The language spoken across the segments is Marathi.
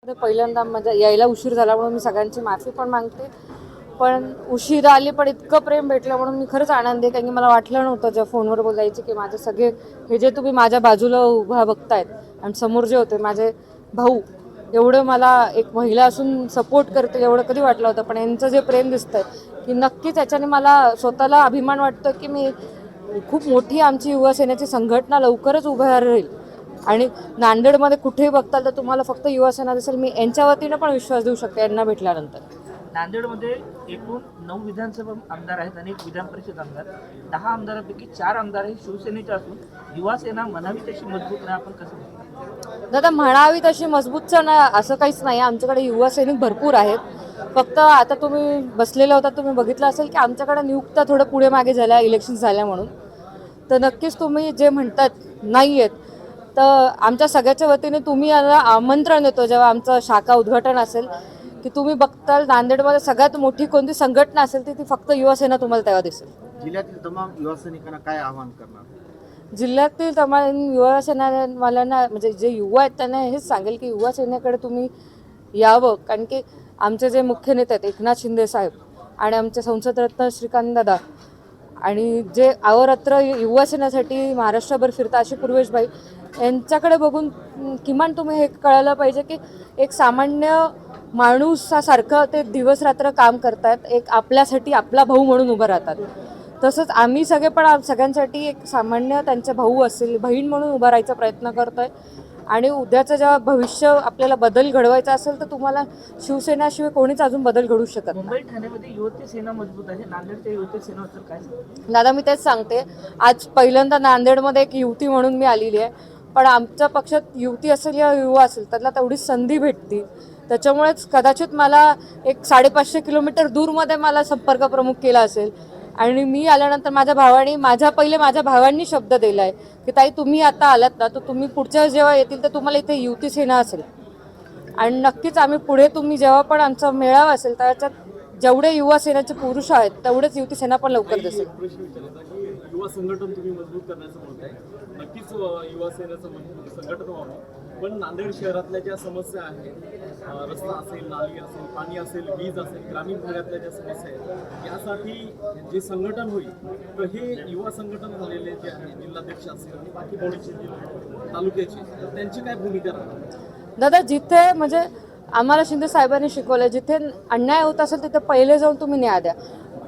पहिल्यांदा म्हणजे यायला उशीर झाला म्हणून मी सगळ्यांची माफी पण मागते. पण उशिरा आली पण इतकं प्रेम भेटलं म्हणून मी खरंच आनंदी आहे. कारण की मला वाटलं नव्हतं जेव्हा फोनवर बोलायचे की माझे सगळे हे जे तुम्ही माझ्या बाजूला उभा बघतायत आणि समोर जे होते माझे भाऊ एवढं मला एक महिला असून सपोर्ट करते एवढं कधी वाटलं होतं. पण यांचं जे प्रेम दिसतंय की नक्कीच याच्याने मला स्वतःला अभिमान वाटतो की मी खूप मोठी आमची युवा सेनेची संघटना लवकरच उभं राहील. आणि नांदेडमध्ये कुठेही बघताल तर तुम्हाला फक्त युवासेना दिसेल. मी यांच्या वतीनं पण विश्वास देऊ शकते यांना भेटल्यानंतर. नांदेडमध्ये एकूण 9 विधानसभा आमदार आहेत आणि 1 विधान परिषद आमदार. 10 आमदारांपैकी 4 आमदार हे शिवसेनेचे असून युवासेना म्हणावी तशी मजबूत नाही. आपण कसं म्हणतो? दादा म्हणावी तशी मजबूतचं ना असं काहीच नाही. आमच्याकडे युवा सैनिक भरपूर आहेत. फक्त आता तुम्ही बसलेला होता तुम्ही बघितलं असेल की आमच्याकडे नियुक्त्या थोडं पुढे मागे झाल्या इलेक्शन झाल्या म्हणून. तर नक्कीच तुम्ही जे म्हणतात नाही आहेत तर आमच्या सगळ्याच्या वतीने तुम्ही याला आमंत्रण देतो जेव्हा आमचं शाखा उद्घाटन असेल की तुम्ही बघताल नांदेडमध्ये सगळ्यात मोठी कोणती संघटना असेल ती फक्त युवासेना तुम्हाला तेव्हा दिसेल. जिल्ह्यातील तमाम युवा सैनिकांना काय आवाहन करणार? जिल्ह्यातील तमाम युवा सेनावाल्यांना म्हणजे जे युवा आहेत त्यांना हेच सांगेल की युवा सेनेकडे तुम्ही यावं. कारण की आमचे जे मुख्य नेते आहेत एकनाथ शिंदे साहेब आणि आमचे संसदरत्न श्रीकांत दादा आणि जे अहोरात्र युवा सेनेसाठी महाराष्ट्रभर फिरता अशी पूर्वेशभाई यांच्याकडे बघून किमान तुम्ही हे कळायला पाहिजे की एक सामान्य माणूसासारखं ते दिवस रात्र काम करतात. एक आपल्यासाठी आपला भाऊ म्हणून उभं राहतात. तसंच आम्ही सगळे पण सगळ्यांसाठी एक सामान्य त्यांचे भाऊ असेल बहीण म्हणून उभा राहायचा प्रयत्न करतोय. आणि उद्याचं जेव्हा भविष्य आपल्याला बदल घडवायचा असेल तर तुम्हाला शिवसेनाशिवाय कोणीच अजून बदल घडवू शकत नाही. मुंबई ठाण्यामध्ये युवती सेना मजबूत आहे. नांदेडच्या युवती सेनेबद्दल काय सांगतो? दादा मी तेच सांगते. आज पहिल्यांदा नांदेडमध्ये एक युवती म्हणून मी आलेली आहे. पण आमच्या पक्षात युवती असेल या युवा असेल त्याला तेवढी संधी भेटते. त्याच्यामुळेच कदाचित मला एक 550 किलोमीटर दूरमध्ये मला संपर्क प्रमुख केला असेल. आणि मी आल्यानंतर माझ्या भावांनी शब्द दिला आहे की ताई तुम्ही आता आलात ना तर तुम्ही पुढच्या जेव्हा येतील तर तुम्हाला इथे युवती सेना असेल. आणि नक्कीच आम्ही पुढे तुम्ही जेव्हा पण आमचा मेळावा असेल त्याच्यात जेवढे युवा सेनेचे पुरुष आहेत तेवढेच युवती सेना पण लवकर दिसेल. युवा संघटन तुम्ही मजबूत करण्याचं म्हणताय. नक्कीच युवा सेनेचं संघटन व्हावं. पण नांदेड शहरातल्या ज्या समस्या आहेत रस्ता असेल नाली असेल पाणी असेल वीज असेल ग्रामीण भागातल्या ज्या समस्या आहेत यासाठी जे संघटन होईल तर हे युवा संघटन झालेले जे आहे जिल्हाध्यक्ष असेल आणि बाकी बॉडीचे तालुक्याचे तर त्यांची काय भूमिका राहणार? दादा जिथे म्हणजे आम्हाला शिंदे साहेबांनी शिकवलं जिथे अन्याय होत असेल तिथे पहिले जाऊन तुम्ही न्याय द्या.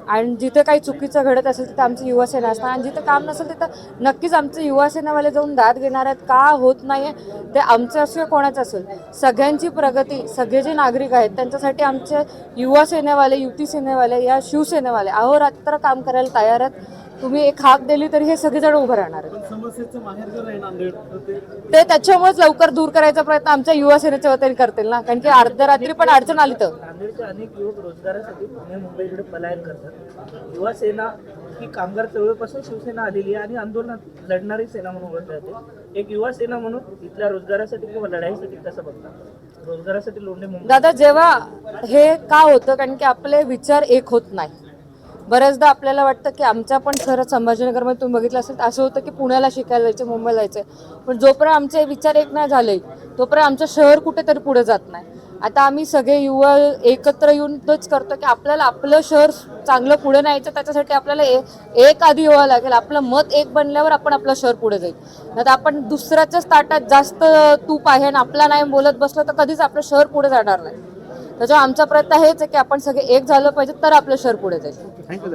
आणि जिथे काही चुकीचं घडत असेल तिथे आमची युवा सेना असणार. आणि जिथे काम नसेल तिथं नक्कीच आमचे युवा सेनावाले जाऊन दाद घेणार आहेत. का होत नाही आहे ते आमचं असो कोणाचं असेल सगळ्यांची प्रगती सगळे जे नागरिक आहेत त्यांच्यासाठी आमचे युवा सेनेवाले युवती सेनेवाले या शिवसेनेवाले अहोरात्र काम करायला तयार आहेत. तुम्ही एक हाक दिली तरी हे सगळेजण उभं राहणार आहेत. समस्येचं माहेरघर आहे नांदेड ते त्याच्यामुळेच लवकर दूर करायचा प्रयत्न आमच्या युवा सेनेच्या वतीने करतील ना. कारण की अर्ध्या रात्री पण अडचण आली तर नांदेडचे अनेक युवक रोजगारासाठी पुणे मुंबईकडे पलायन करतात. युवा सेना ही कामगार चळवळीपासून शिवसेना आलेली आहे आणि आंदोलनात लढणारी सेना म्हणून ओळखली जाते. एक युवा सेना म्हणून इथल्या रोजगारासाठी किंवा लढाईसाठी कसं बघतात? रोजगारासाठी लोंढे मुंबई दादा जेव्हा हे का होतं कारण की आपले विचार एक होत नाही. बऱ्याचदा आपल्याला वाटतं की आमच्या पण शहरात संभाजीनगरमध्ये तुम्ही बघितलं असेल असं होतं की पुण्याला शिकायला जायचं मुंबईला जायचं. पण जोपर्यंत आमचे विचार एक नाही झाले तोपर्यंत आमचं शहर कुठेतरी पुढे जात नाही. आता आम्ही सगळे युवा एकत्र येऊन तोच करतो की आपल्याला आपलं शहर चांगलं पुढे न्यायचं. त्याच्यासाठी आपल्याला एक आधी यावं लागेल. आपलं मत एक बनल्यावर आपण आपलं शहर पुढे जाईल. नाही तर आपण दुसऱ्याच्याच ताटात जास्त तूप आहे आणि आपला नाही बोलत बसलं तर कधीच आपलं शहर पुढे जाणार नाही. त्याच्यामुळे आमचा प्रयत्न हेच आहे की आपण सगळे एक झालं पाहिजे तर आपलं शहर पुढे जाईल.